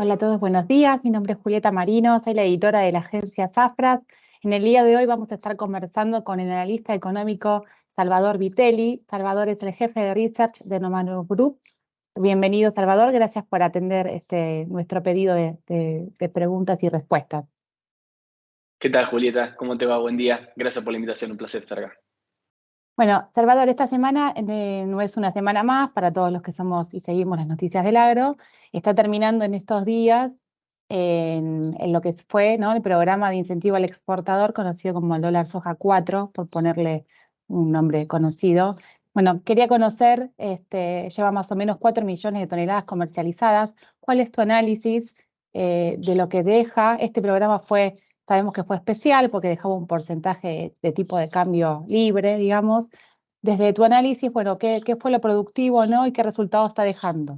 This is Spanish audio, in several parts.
Hola a todos, buenos días. Mi nombre es Julieta Marino, soy la editora de la agencia Safras. En el día de hoy vamos a estar conversando con el analista económico Salvador Vitelli. Salvador es el jefe de research de Nomano Group. Bienvenido, Salvador. Gracias por atender nuestro pedido de preguntas y respuestas. ¿Qué tal, Julieta? ¿Cómo te va? Buen día. Gracias por la invitación, un placer estar acá. Bueno, Salvador, esta semana no es una semana más para todos los que somos y seguimos las noticias del agro. Está terminando en estos días en lo que fue, ¿no?, el programa de incentivo al exportador, conocido como el dólar soja 4, por ponerle un nombre conocido. Bueno, quería conocer, lleva más o menos 4 millones de toneladas comercializadas. ¿Cuál es tu análisis de lo que deja? Este programa sabemos que fue especial porque dejaba un porcentaje de tipo de cambio libre, digamos. Desde tu análisis, bueno, ¿qué fue lo productivo, ¿no?, y qué resultado está dejando?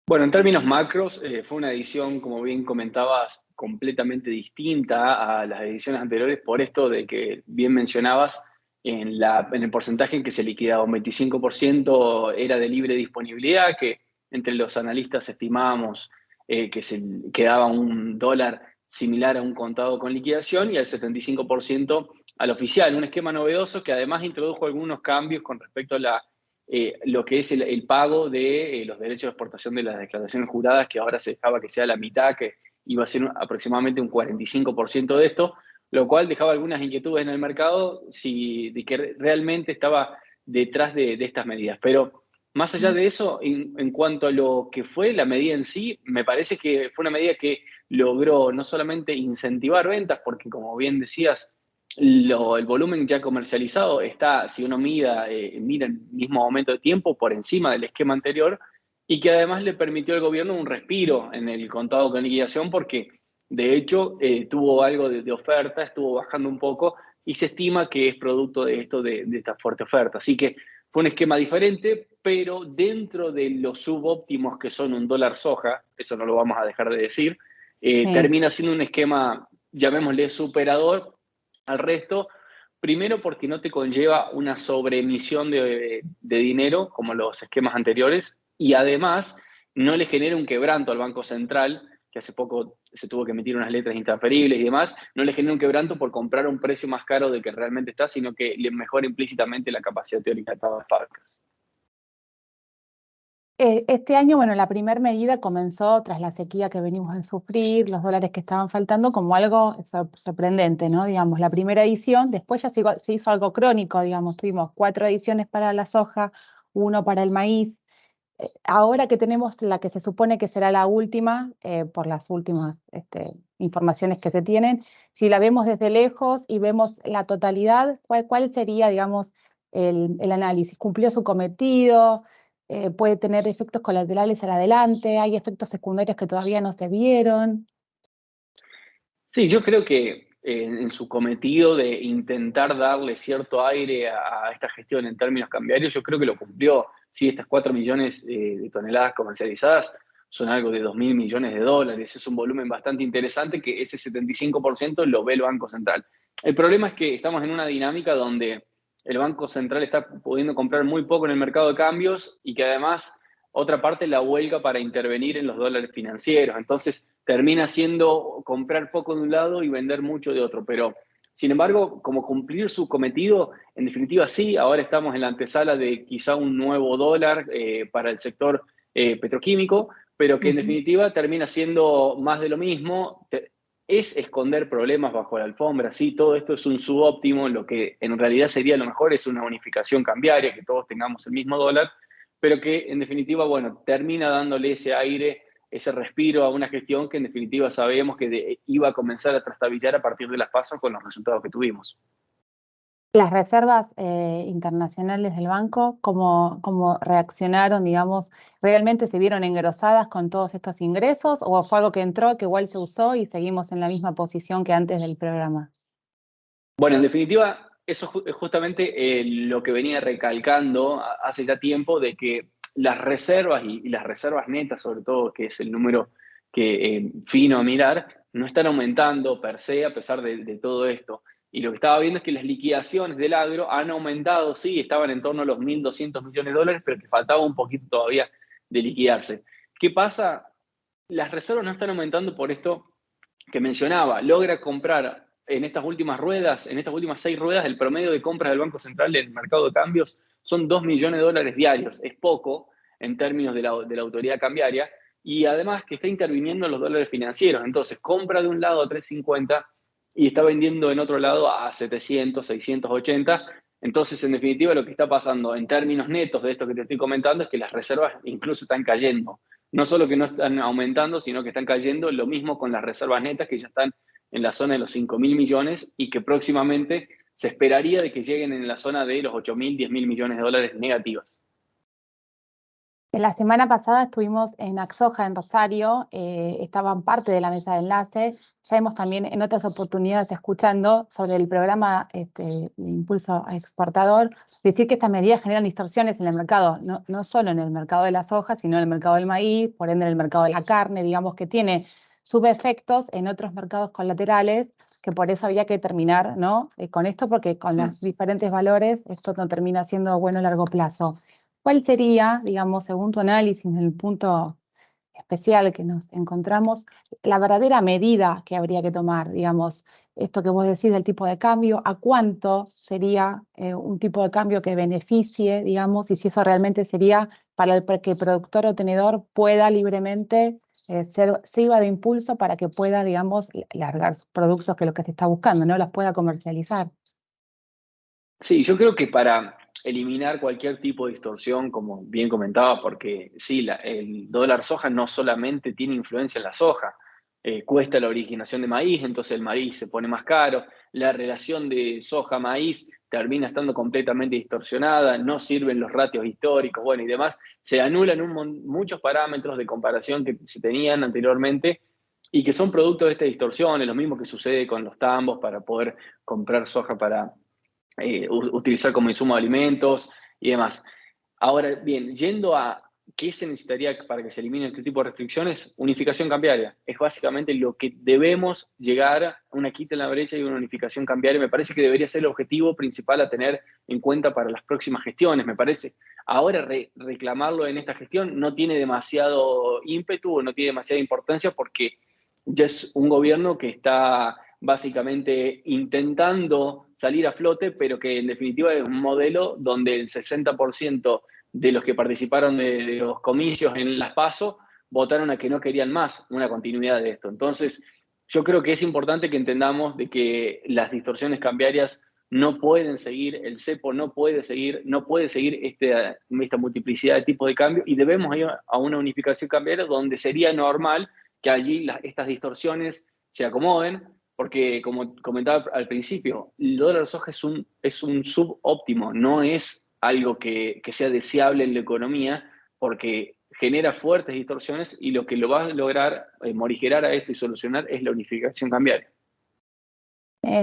Bueno, en términos macros, fue una edición, como bien comentabas, completamente distinta a las ediciones anteriores, por esto de que bien mencionabas, en el porcentaje en que se liquidaba un 25% era de libre disponibilidad, que entre los analistas estimábamos que se quedaba un dólar similar a un contado con liquidación, y al 75% al oficial. Un esquema novedoso que además introdujo algunos cambios con respecto a lo que es el pago de los derechos de exportación de las declaraciones juradas, que ahora se dejaba que sea la mitad, que iba a ser aproximadamente un 45% de esto, lo cual dejaba algunas inquietudes en el mercado de que realmente estaba detrás de estas medidas. Pero más allá de eso, en cuanto a lo que fue la medida en sí, me parece que fue una medida que logró no solamente incentivar ventas, porque como bien decías, el volumen ya comercializado está, si uno mira el mismo momento de tiempo, por encima del esquema anterior, y que además le permitió al gobierno un respiro en el contado con liquidación, porque de hecho tuvo algo de oferta, estuvo bajando un poco, y se estima que es producto de esto, de esta fuerte oferta. Así que fue un esquema diferente, pero dentro de los subóptimos que son un dólar soja, eso no lo vamos a dejar de decir, Sí. termina siendo un esquema, llamémosle, superador al resto. Primero porque no te conlleva una sobreemisión de dinero como los esquemas anteriores, y además no le genera un quebranto al Banco Central, que hace poco se tuvo que emitir unas letras intransferibles y demás. No le genera un quebranto por comprar a un precio más caro del que realmente está, sino que le mejora implícitamente la capacidad teórica de todas las fábricas. Este año, bueno, la primera medida comenzó tras la sequía que venimos a sufrir, los dólares que estaban faltando, como algo sorprendente, ¿no? Digamos, la primera edición, después ya se hizo algo crónico, digamos, tuvimos 4 ediciones para la soja, 1 para el maíz. Ahora que tenemos la que se supone que será la última, por las últimas informaciones que se tienen, si la vemos desde lejos y vemos la totalidad, ¿cuál sería, digamos, el análisis? ¿Cumplió su cometido? ¿Puede tener efectos colaterales al adelante? ¿Hay efectos secundarios que todavía no se vieron? Sí, yo creo que en su cometido de intentar darle cierto aire a esta gestión en términos cambiarios, yo creo que lo cumplió. Sí, estas 4 millones de toneladas comercializadas son algo de 2.000 millones de dólares. Es un volumen bastante interesante, que ese 75% lo ve el Banco Central. El problema es que estamos en una dinámica donde el Banco Central está pudiendo comprar muy poco en el mercado de cambios, y que además otra parte la huelga para intervenir en los dólares financieros. Entonces termina siendo comprar poco de un lado y vender mucho de otro. Pero, sin embargo, como cumplir su cometido, en definitiva sí, ahora estamos en la antesala de quizá un nuevo dólar para el sector petroquímico, pero que en definitiva termina siendo más de lo mismo. Es esconder problemas bajo la alfombra. Sí, todo esto es un subóptimo. Lo que en realidad sería lo mejor es una unificación cambiaria, que todos tengamos el mismo dólar, pero que en definitiva, bueno, termina dándole ese aire, ese respiro a una gestión que en definitiva sabíamos que iba a comenzar a trastabillar a partir de las PASO con los resultados que tuvimos. Las reservas internacionales del banco, ¿cómo reaccionaron, digamos? ¿Realmente se vieron engrosadas con todos estos ingresos o fue algo que entró, que igual se usó y seguimos en la misma posición que antes del programa? Bueno, en definitiva, eso es justamente lo que venía recalcando hace ya tiempo, de que las reservas y las reservas netas, sobre todo, que es el número que fino a mirar, no están aumentando per se a pesar de todo esto. Y lo que estaba viendo es que las liquidaciones del agro han aumentado, sí, estaban en torno a los 1.200 millones de dólares, pero que faltaba un poquito todavía de liquidarse. ¿Qué pasa? las reservas no están aumentando por esto que mencionaba. Logra comprar en estas últimas ruedas, en estas últimas 6 ruedas, el promedio de compras del Banco Central en el mercado de cambios son 2 millones de dólares diarios. Es poco en términos de la autoridad cambiaria, y además que está interviniendo en los dólares financieros. Entonces, compra de un lado a 3.50 y está vendiendo en otro lado a 700, 680. Entonces, en definitiva, lo que está pasando en términos netos de esto que te estoy comentando es que las reservas incluso están cayendo. No solo que no están aumentando, sino que están cayendo. Lo mismo con las reservas netas, que ya están en la zona de los 5.000 millones y que próximamente se esperaría de que lleguen en la zona de los 8.000, 10.000 millones de dólares negativas. En la semana pasada estuvimos en Axoja, en Rosario, estaban parte de la mesa de enlace. Ya hemos también en otras oportunidades escuchando sobre el programa de impulso a exportador, decir que estas medidas generan distorsiones en el mercado, no solo en el mercado de la soja, sino en el mercado del maíz, por ende en el mercado de la carne, digamos que tiene subefectos en otros mercados colaterales, que por eso había que terminar, ¿no? Con esto, porque con los diferentes valores esto no termina siendo bueno a largo plazo. ¿Cuál sería, digamos, según tu análisis, en el punto especial que nos encontramos, la verdadera medida que habría que tomar, digamos, esto que vos decís del tipo de cambio, a cuánto sería un tipo de cambio que beneficie, digamos, y si eso realmente sería para que el productor o tenedor pueda libremente sirva de impulso para que pueda, digamos, largar sus productos, que es lo que se está buscando, ¿no? Los pueda comercializar. Sí, yo creo que para eliminar cualquier tipo de distorsión, como bien comentaba, porque sí, el dólar soja no solamente tiene influencia en la soja, cuesta la originación de maíz, entonces el maíz se pone más caro, la relación de soja-maíz termina estando completamente distorsionada, no sirven los ratios históricos, bueno, y demás, se anulan muchos parámetros de comparación que se tenían anteriormente y que son producto de esta distorsión. Es lo mismo que sucede con los tambos para poder comprar soja para utilizar como insumo de alimentos y demás. Ahora bien, yendo a qué se necesitaría para que se elimine este tipo de restricciones, unificación cambiaria. Es básicamente lo que debemos llegar, una quita en la brecha y una unificación cambiaria. Me parece que debería ser el objetivo principal a tener en cuenta para las próximas gestiones, me parece. Ahora reclamarlo en esta gestión no tiene demasiado ímpetu, no tiene demasiada importancia, porque ya es un gobierno que está básicamente intentando salir a flote, pero que en definitiva es un modelo donde el 60% de los que participaron de los comicios en las PASO votaron a que no querían más una continuidad de esto. Entonces, yo creo que es importante que entendamos de que las distorsiones cambiarias no pueden seguir, el cepo no puede seguir esta multiplicidad de tipos de cambio, y debemos ir a una unificación cambiaria donde sería normal que allí estas distorsiones se acomoden, porque como comentaba al principio, el dólar soja es un subóptimo, no es algo que sea deseable en la economía, porque genera fuertes distorsiones, y lo que lo va a lograr morigerar a esto y solucionar es la unificación cambiaria.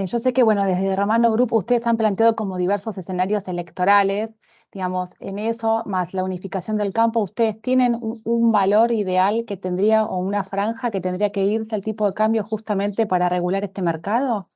Yo sé que, bueno, desde Romano Group ustedes han planteado como diversos escenarios electorales, digamos, en eso, más la unificación del campo, ¿ustedes tienen un valor ideal que tendría, o una franja que tendría que irse al tipo de cambio justamente para regular este mercado?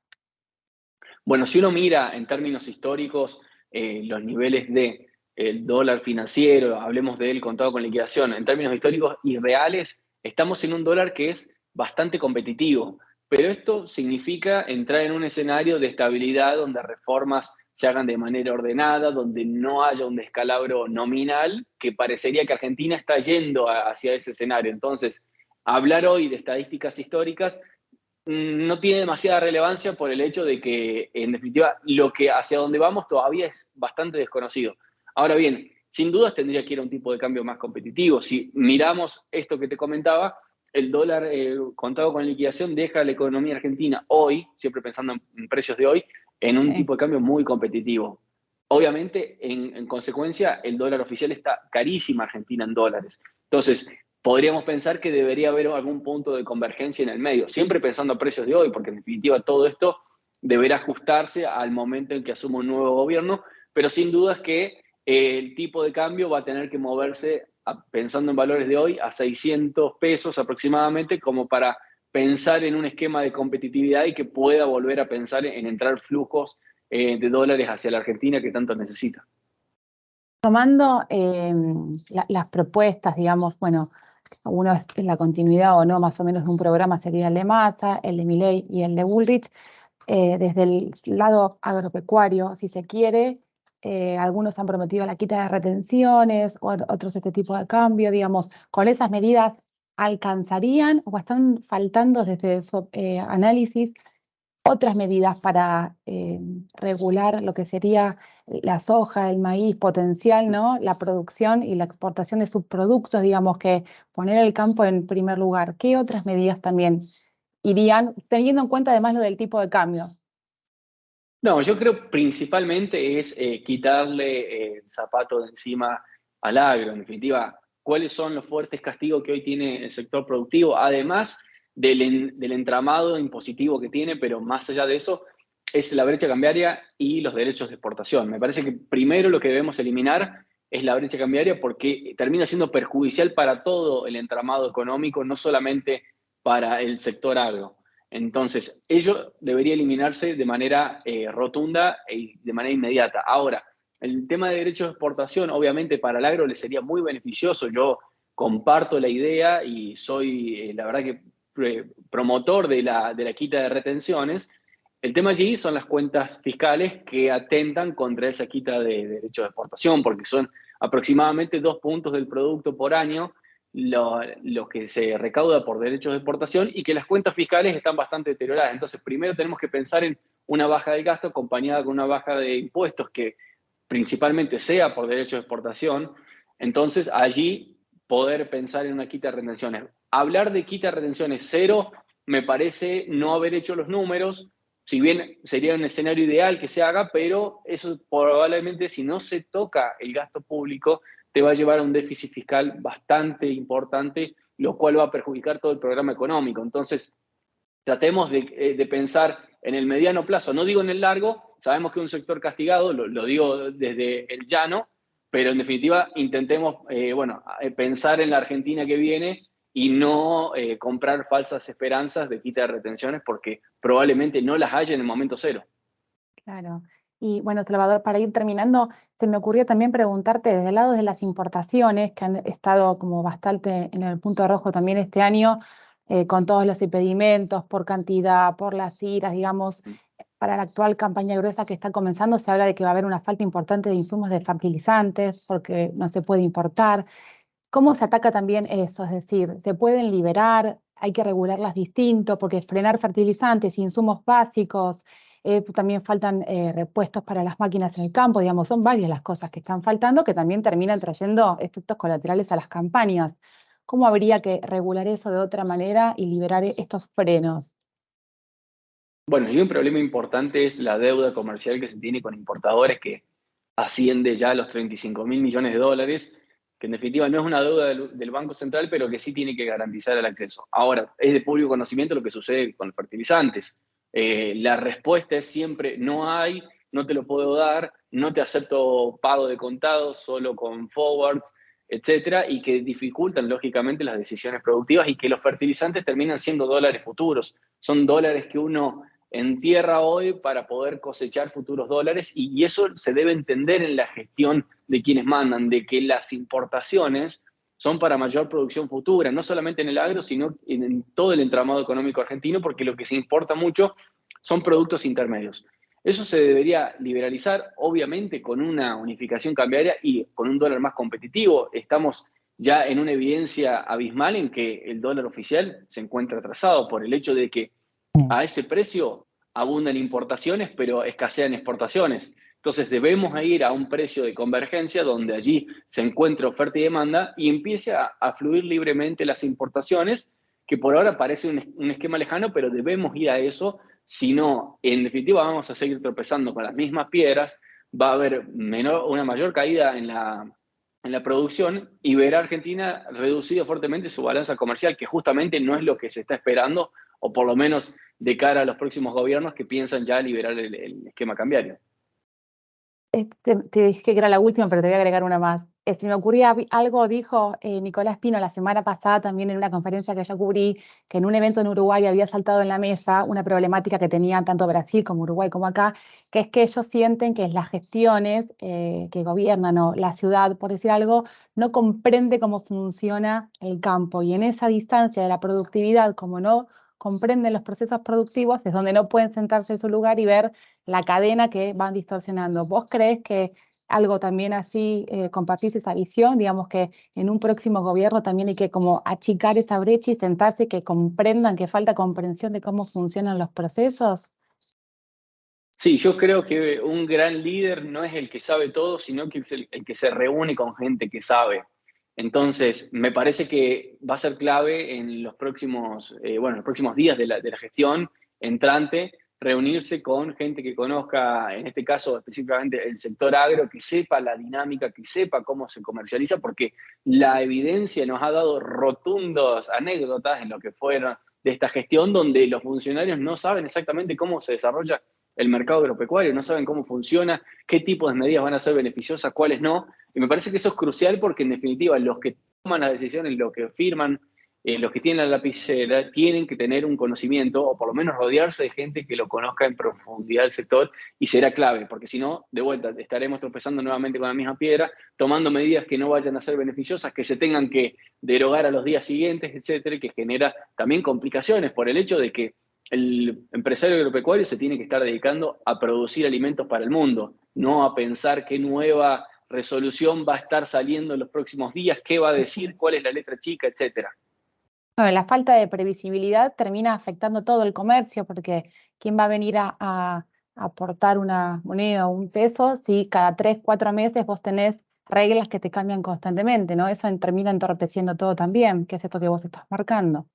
Bueno, si uno mira en términos históricos los niveles de el dólar financiero, hablemos de él contado con liquidación, en términos históricos y reales, estamos en un dólar que es bastante competitivo. Pero esto significa entrar en un escenario de estabilidad donde reformas se hagan de manera ordenada, donde no haya un descalabro nominal, que parecería que Argentina está yendo hacia ese escenario. Entonces, hablar hoy de estadísticas históricas no tiene demasiada relevancia, por el hecho de que, en definitiva, lo que hacia donde vamos todavía es bastante desconocido. Ahora bien, sin dudas tendría que ir a un tipo de cambio más competitivo. Si miramos esto que te comentaba, el dólar contado con liquidación deja a la economía argentina hoy, siempre pensando en precios de hoy, en un tipo de cambio muy competitivo. Obviamente, en consecuencia, el dólar oficial está carísima Argentina en dólares. Entonces, podríamos pensar que debería haber algún punto de convergencia en el medio, siempre pensando a precios de hoy, porque en definitiva todo esto deberá ajustarse al momento en que asuma un nuevo gobierno, pero sin dudas que el tipo de cambio va a tener que moverse, pensando en valores de hoy, a 600 pesos aproximadamente, como para pensar en un esquema de competitividad y que pueda volver a pensar en entrar flujos de dólares hacia la Argentina que tanto necesita. Tomando las propuestas, digamos, bueno, uno es la continuidad o no, más o menos, de un programa sería el de Massa, el de Milei y el de Bullrich. Desde el lado agropecuario, si se quiere, algunos han prometido la quita de retenciones, otros este tipo de cambio, digamos, ¿con esas medidas alcanzarían o están faltando desde su análisis otras medidas para regular lo que sería la soja, el maíz potencial, ¿no? La producción y la exportación de subproductos, digamos, que poner el campo en primer lugar? ¿Qué otras medidas también irían, teniendo en cuenta además lo del tipo de cambio? No, yo creo principalmente es quitarle el zapato de encima al agro. En definitiva, ¿cuáles son los fuertes castigos que hoy tiene el sector productivo? Además del entramado impositivo que tiene, pero más allá de eso, es la brecha cambiaria y los derechos de exportación. Me parece que primero lo que debemos eliminar es la brecha cambiaria porque termina siendo perjudicial para todo el entramado económico, no solamente para el sector agro. Entonces, ello debería eliminarse de manera rotunda y de manera inmediata. Ahora, el tema de derechos de exportación, obviamente para el agro le sería muy beneficioso. Yo comparto la idea y soy, la verdad que promotor de la quita de retenciones. El tema allí son las cuentas fiscales que atentan contra esa quita de derechos de exportación, porque son aproximadamente 2 puntos del producto por año lo que se recauda por derechos de exportación y que las cuentas fiscales están bastante deterioradas. Entonces, primero tenemos que pensar en una baja del gasto acompañada con una baja de impuestos que principalmente sea por derechos de exportación. Entonces, allí poder pensar en una quita de retenciones. Hablar de quita de retenciones cero me parece no haber hecho los números, si bien sería un escenario ideal que se haga, pero eso probablemente si no se toca el gasto público te va a llevar a un déficit fiscal bastante importante, lo cual va a perjudicar todo el programa económico. Entonces, tratemos de pensar en el mediano plazo, no digo en el largo, sabemos que es un sector castigado, lo digo desde el llano, pero en definitiva intentemos pensar en la Argentina que viene y no comprar falsas esperanzas de quita de retenciones porque probablemente no las haya en el momento cero. Claro. Y bueno, Salvador, para ir terminando, se me ocurrió también preguntarte desde el lado de las importaciones, que han estado como bastante en el punto rojo también este año, con todos los impedimentos por cantidad, por las iras, digamos, para la actual campaña gruesa que está comenzando, se habla de que va a haber una falta importante de insumos de fertilizantes porque no se puede importar. ¿Cómo se ataca también eso? Es decir, ¿se pueden liberar? ¿Hay que regularlas distinto? Porque frenar fertilizantes, insumos básicos, también faltan repuestos para las máquinas en el campo, digamos, son varias las cosas que están faltando que también terminan trayendo efectos colaterales a las campañas. ¿Cómo habría que regular eso de otra manera y liberar estos frenos? Bueno, y un problema importante es la deuda comercial que se tiene con importadores que asciende ya a los 35.000 millones de dólares, que en definitiva no es una deuda del Banco Central, pero que sí tiene que garantizar el acceso. Ahora, es de público conocimiento lo que sucede con los fertilizantes. La respuesta es siempre no hay, no te lo puedo dar, no te acepto pago de contado, solo con forwards, etcétera, y que dificultan lógicamente las decisiones productivas y que los fertilizantes terminan siendo dólares futuros. Son dólares que uno en tierra hoy para poder cosechar futuros dólares y eso se debe entender en la gestión de quienes mandan, de que las importaciones son para mayor producción futura, no solamente en el agro, sino en todo el entramado económico argentino, porque lo que se importa mucho son productos intermedios. Eso se debería liberalizar, obviamente, con una unificación cambiaria y con un dólar más competitivo. Estamos ya en una evidencia abismal en que el dólar oficial se encuentra atrasado por el hecho de que a ese precio abundan importaciones, pero escasean exportaciones. Entonces debemos ir a un precio de convergencia donde allí se encuentre oferta y demanda y empiece a fluir libremente las importaciones, que por ahora parece un esquema lejano, pero debemos ir a eso, si no, en definitiva vamos a seguir tropezando con las mismas piedras, va a haber una mayor caída en la producción y verá Argentina reducida fuertemente su balanza comercial, que justamente no es lo que se está esperando, o por lo menos de cara a los próximos gobiernos que piensan ya liberar el esquema cambiario. Te dije que era la última, pero te voy a agregar una más. Se me ocurría algo, dijo Nicolás Pino la semana pasada también en una conferencia que yo cubrí, que en un evento en Uruguay había saltado en la mesa una problemática que tenían tanto Brasil como Uruguay como acá, que es que ellos sienten que las gestiones que gobiernan o la ciudad, por decir algo, no comprende cómo funciona el campo. Y en esa distancia de la productividad, como no comprenden los procesos productivos, es donde no pueden sentarse en su lugar y ver la cadena que van distorsionando. ¿Vos crees que algo también así compartís esa visión? Digamos que en un próximo gobierno también hay que como achicar esa brecha y sentarse, que comprendan que falta comprensión de cómo funcionan los procesos. Sí, yo creo que un gran líder no es el que sabe todo, sino que es el que se reúne con gente que sabe. Entonces, me parece que va a ser clave en los próximos, bueno, los próximos días de la gestión entrante, reunirse con gente que conozca, en este caso específicamente el sector agro, que sepa la dinámica, que sepa cómo se comercializa, porque la evidencia nos ha dado rotundas anécdotas en lo que fueron de esta gestión, donde los funcionarios no saben exactamente cómo se desarrolla el mercado agropecuario, no saben cómo funciona, qué tipos de medidas van a ser beneficiosas, cuáles no. Y me parece que eso es crucial porque, en definitiva, los que toman las decisiones, los que firman, los que tienen la lapicera, tienen que tener un conocimiento o por lo menos rodearse de gente que lo conozca en profundidad el sector y será clave, porque si no, de vuelta, estaremos tropezando nuevamente con la misma piedra, tomando medidas que no vayan a ser beneficiosas, que se tengan que derogar a los días siguientes, etcétera, y que genera también complicaciones por el hecho de que el empresario agropecuario se tiene que estar dedicando a producir alimentos para el mundo, no a pensar qué nueva resolución va a estar saliendo en los próximos días, qué va a decir, cuál es la letra chica, etcétera. Bueno, la falta de previsibilidad termina afectando todo el comercio, porque ¿quién va a venir a aportar una moneda o un peso si cada 3, 4 meses vos tenés reglas que te cambian constantemente, ¿no? Eso termina entorpeciendo todo también, que es esto que vos estás marcando.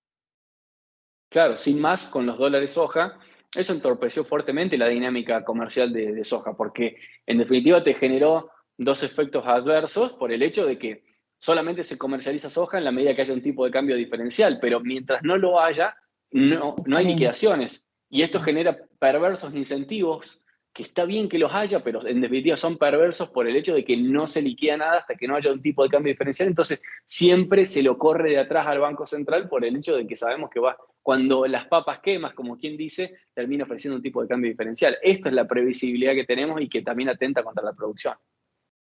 Claro, sin más, con los dólares soja, eso entorpeció fuertemente la dinámica comercial de soja, porque en definitiva te generó dos efectos adversos por el hecho de que solamente se comercializa soja en la medida que haya un tipo de cambio diferencial, pero mientras no lo haya, no Está hay bien. liquidaciones. Y esto genera perversos incentivos, que está bien que los haya, pero en definitiva son perversos por el hecho de que no se liquida nada hasta que no haya un tipo de cambio diferencial. Entonces, siempre se lo corre de atrás al Banco Central por el hecho de que sabemos que va cuando las papas quemas, como quien dice, termina ofreciendo un tipo de cambio diferencial. Esto es la previsibilidad que tenemos y que también atenta contra la producción.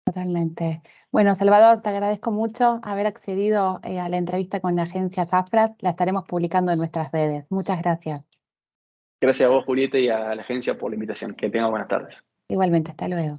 Totalmente. Bueno, Salvador, te agradezco mucho haber accedido a la entrevista con la agencia Safras. La estaremos publicando en nuestras redes. Muchas gracias. Gracias a vos, Julieta, y a la agencia por la invitación. Que tenga buenas tardes. Igualmente, hasta luego.